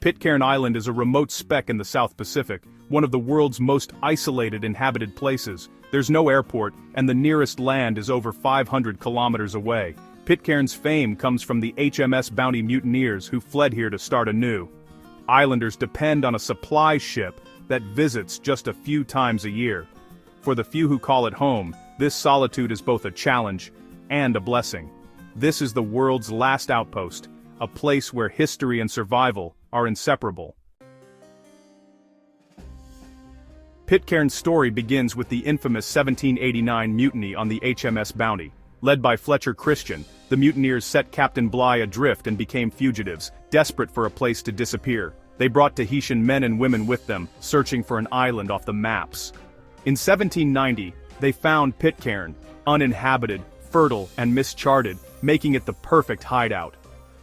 Pitcairn Island is a remote speck in the South Pacific, one of the world's most isolated inhabited places. There's no airport, and the nearest land is over 500 kilometers away. Pitcairn's fame comes from the HMS Bounty mutineers who fled here to start anew. Islanders depend on a supply ship that visits just a few times a year. For the few who call it home, this solitude is both a challenge and a blessing. This is the world's last outpost, a place where history and survival are inseparable. Pitcairn's story begins with the infamous 1789 mutiny on the HMS Bounty. Led by Fletcher Christian, the mutineers set Captain Bligh adrift and became fugitives, desperate for a place to disappear. They brought Tahitian men and women with them, searching for an island off the maps. In 1790, they found Pitcairn, uninhabited, fertile, and mischarted, making it the perfect hideout.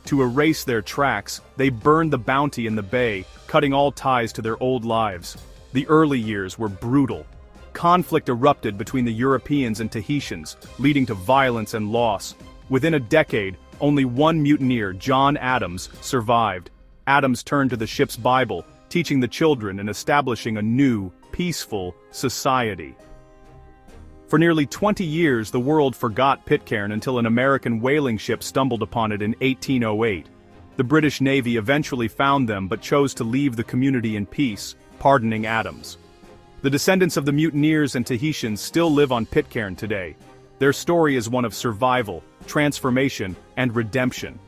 To erase their tracks, they burned the Bounty in the bay, cutting all ties to their old lives. The early years were brutal. Conflict erupted between the Europeans and Tahitians, leading to violence and loss. Within a decade, only one mutineer, John Adams, survived. Adams turned to the ship's Bible, teaching the children and establishing a new, peaceful society. For nearly 20 years, the world forgot Pitcairn until an American whaling ship stumbled upon it in 1808. The British Navy eventually found them but chose to leave the community in peace, pardoning Adams. The descendants of the mutineers and Tahitians still live on Pitcairn today. Their story is one of survival, transformation, and redemption.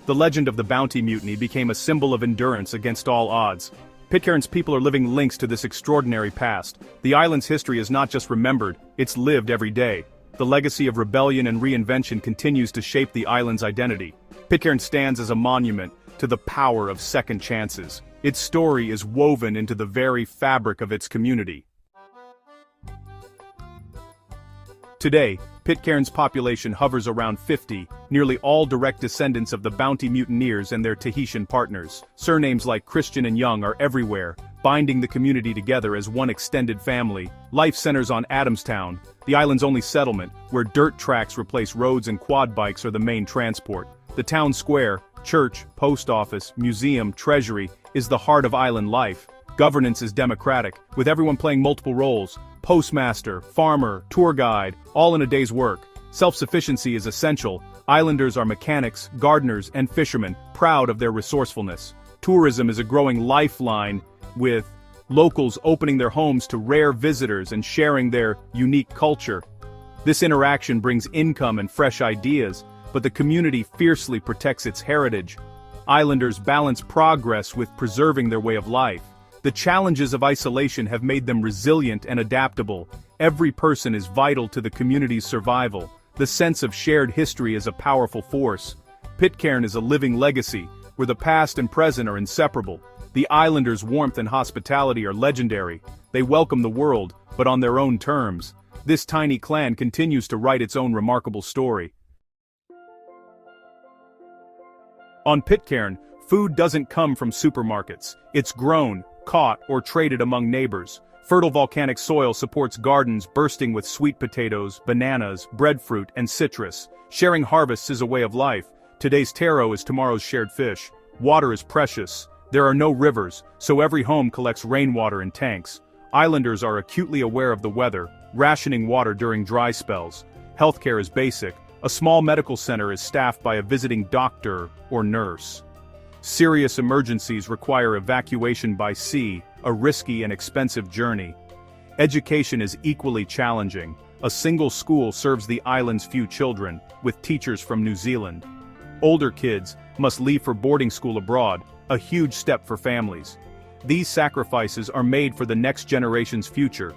The legend of the Bounty Mutiny became a symbol of endurance against all odds. Pitcairn's people are living links to this extraordinary past. The island's history is not just remembered, it's lived every day. The legacy of rebellion and reinvention continues to shape the island's identity. Pitcairn stands as a monument to the power of second chances. Its story is woven into the very fabric of its community. Today, Pitcairn's population hovers around 50, nearly all direct descendants of the Bounty mutineers and their Tahitian partners. Surnames like Christian and Young are everywhere, binding the community together as one extended family. Life centers on Adamstown, the island's only settlement, where dirt tracks replace roads and quad bikes are the main transport. The town square, church, post office, museum, treasury, is the heart of island life. Governance is democratic, with everyone playing multiple roles: postmaster, farmer, tour guide, all in a day's work. Self-sufficiency is essential. Islanders are mechanics, gardeners, and fishermen, proud of their resourcefulness. Tourism is a growing lifeline, with locals opening their homes to rare visitors and sharing their unique culture. This interaction brings income and fresh ideas, but the community fiercely protects its heritage. Islanders balance progress with preserving their way of life. The challenges of isolation have made them resilient and adaptable. Every person is vital to the community's survival. The sense of shared history is a powerful force. Pitcairn is a living legacy, where the past and present are inseparable. The islanders' warmth and hospitality are legendary. They welcome the world, but on their own terms. This tiny clan continues to write its own remarkable story. On Pitcairn, food doesn't come from supermarkets. It's grown, caught, or traded among neighbors. Fertile volcanic soil supports gardens bursting with sweet potatoes, bananas, breadfruit, and citrus. Sharing harvests is a way of life. Today's taro is tomorrow's shared fish. Water is precious. There are no rivers, so every home collects rainwater in tanks. Islanders are acutely aware of the weather, rationing water during dry spells. Healthcare is basic. A small medical center is staffed by a visiting doctor or nurse. Serious emergencies require evacuation by sea, a risky and expensive journey. Education is equally challenging. A single school serves the island's few children, with teachers from New Zealand. Older kids must leave for boarding school abroad, a huge step for families. These sacrifices are made for the next generation's future.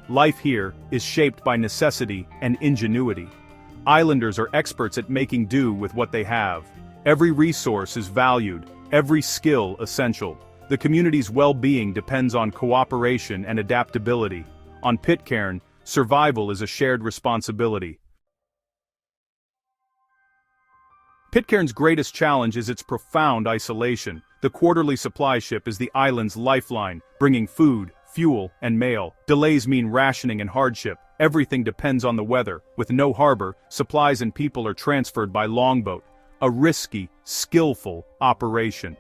Life here is shaped by necessity and ingenuity. Islanders are experts at making do with what they have. Every resource is valued, every skill essential. The community's well-being depends on cooperation and adaptability. On Pitcairn, survival is a shared responsibility. Pitcairn's greatest challenge is its profound isolation. The quarterly supply ship is the island's lifeline, bringing food, fuel, and mail. Delays mean rationing and hardship. Everything depends on the weather. With no harbor, supplies and people are transferred by longboat. A risky, skillful operation.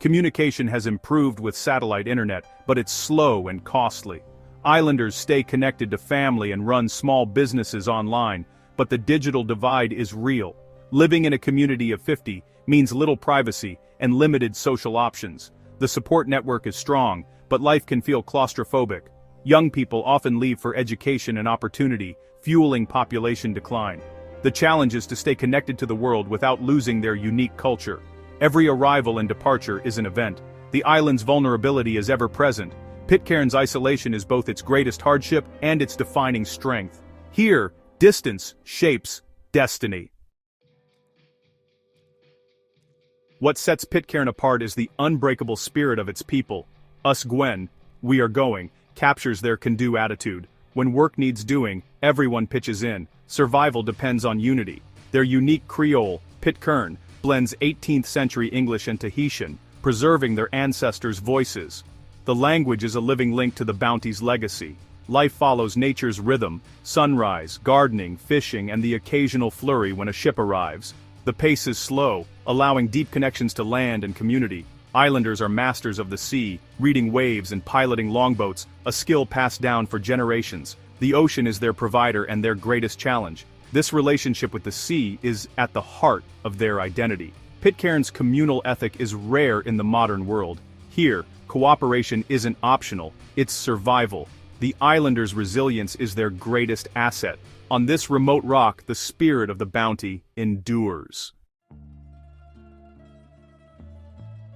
Communication has improved with satellite internet, but it's slow and costly. Islanders stay connected to family and run small businesses online, but the digital divide is real. Living in a community of 50 means little privacy and limited social options. The support network is strong, but life can feel claustrophobic. Young people often leave for education and opportunity, fueling population decline. The challenge is to stay connected to the world without losing their unique culture. Every arrival and departure is an event. The island's vulnerability is ever present. Pitcairn's isolation is both its greatest hardship and its defining strength. Here, distance shapes destiny. What sets Pitcairn apart is the unbreakable spirit of its people. Us Gwen, we are going, captures their can-do attitude. When work needs doing, everyone pitches in. Survival depends on unity. Their unique Creole, Pitcairn, blends 18th century English and Tahitian, preserving their ancestors' voices. The language is a living link to the bounty's legacy. Life follows nature's rhythm: sunrise, gardening, fishing, and the occasional flurry when a ship arrives. The pace is slow, allowing deep connections to land and community. Islanders are masters of the sea, reading waves and piloting longboats, a skill passed down for generations. The ocean is their provider and their greatest challenge. This relationship with the sea is at the heart of their identity. Pitcairn's communal ethic is rare in the modern world. Here, cooperation isn't optional, it's survival. The islanders' resilience is their greatest asset. On this remote rock, the spirit of the bounty endures.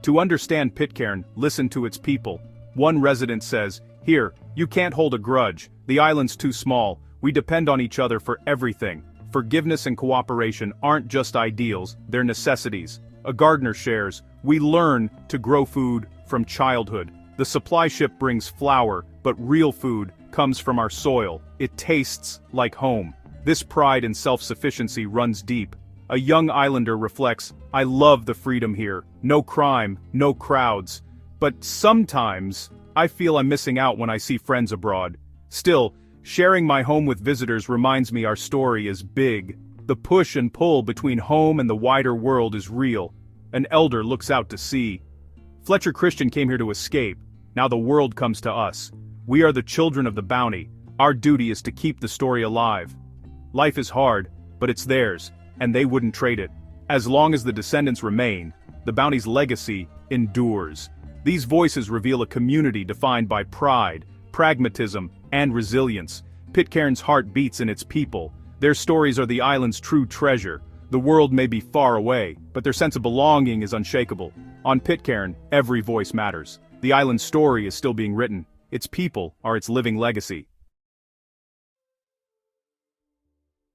To understand Pitcairn, listen to its people. One resident says, "Here, you can't hold a grudge. The island's too small. We depend on each other for everything. Forgiveness and cooperation aren't just ideals, they're necessities. A gardener shares, we learn to grow food from childhood. The supply ship brings flour, but real food comes from our soil. It tastes like home." This pride and self-sufficiency runs deep. A young islander reflects, "I love the freedom here. No crime, no crowds. But sometimes, I feel I'm missing out when I see friends abroad. Still, sharing my home with visitors reminds me our story is big. The push and pull between home and the wider world is real. An elder looks out to sea. Fletcher Christian came here to escape. Now the world comes to us. We are the children of the bounty. Our duty is to keep the story alive. Life is hard, but it's theirs, and they wouldn't trade it. As long as the descendants remain, the bounty's legacy endures. These voices reveal a community defined by pride, pragmatism, and resilience. Pitcairn's heart beats in its people. Their stories are the island's true treasure. The world may be far away, but their sense of belonging is unshakable. On Pitcairn, every voice matters. The island's story is still being written. Its people are its living legacy.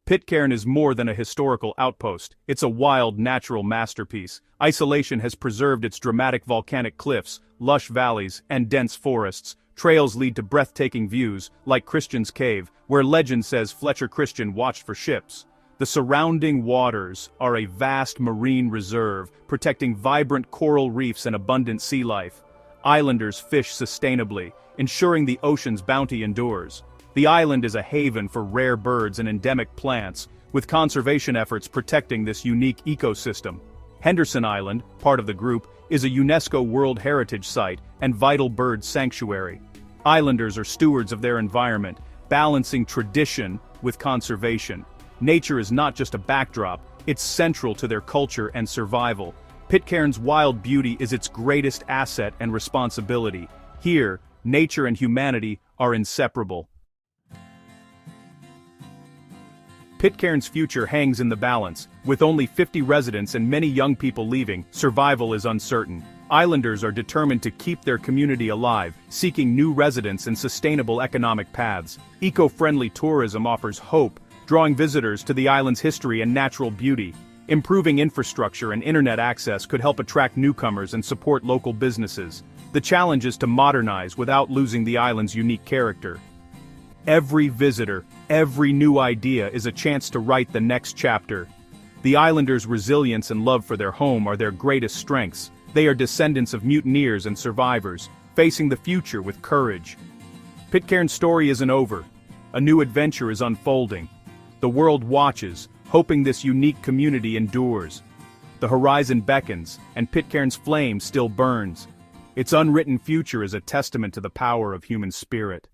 Pitcairn is more than a historical outpost. It's a wild, natural masterpiece. Isolation has preserved its dramatic volcanic cliffs, lush valleys, and dense forests. Trails lead to breathtaking views, like Christian's Cave, where legend says Fletcher Christian watched for ships. The surrounding waters are a vast marine reserve, protecting vibrant coral reefs and abundant sea life. Islanders fish sustainably, ensuring the ocean's bounty endures. The island is a haven for rare birds and endemic plants, with conservation efforts protecting this unique ecosystem. Henderson Island, part of the group, is a UNESCO World Heritage Site and vital bird sanctuary. Islanders are stewards of their environment, balancing tradition with conservation. Nature is not just a backdrop, it's central to their culture and survival. Pitcairn's wild beauty is its greatest asset and responsibility. Here, nature and humanity are inseparable. Pitcairn's future hangs in the balance. With only 50 residents and many young people leaving, survival is uncertain. Islanders are determined to keep their community alive, seeking new residents and sustainable economic paths. Eco-friendly tourism offers hope, drawing visitors to the island's history and natural beauty. Improving infrastructure and internet access could help attract newcomers and support local businesses. The challenge is to modernize without losing the island's unique character. Every visitor, every new idea is a chance to write the next chapter. The islanders' resilience and love for their home are their greatest strengths. They are descendants of mutineers and survivors, facing the future with courage. Pitcairn's story isn't over. A new adventure is unfolding. The world watches, hoping this unique community endures. The horizon beckons, and Pitcairn's flame still burns. Its unwritten future is a testament to the power of human spirit.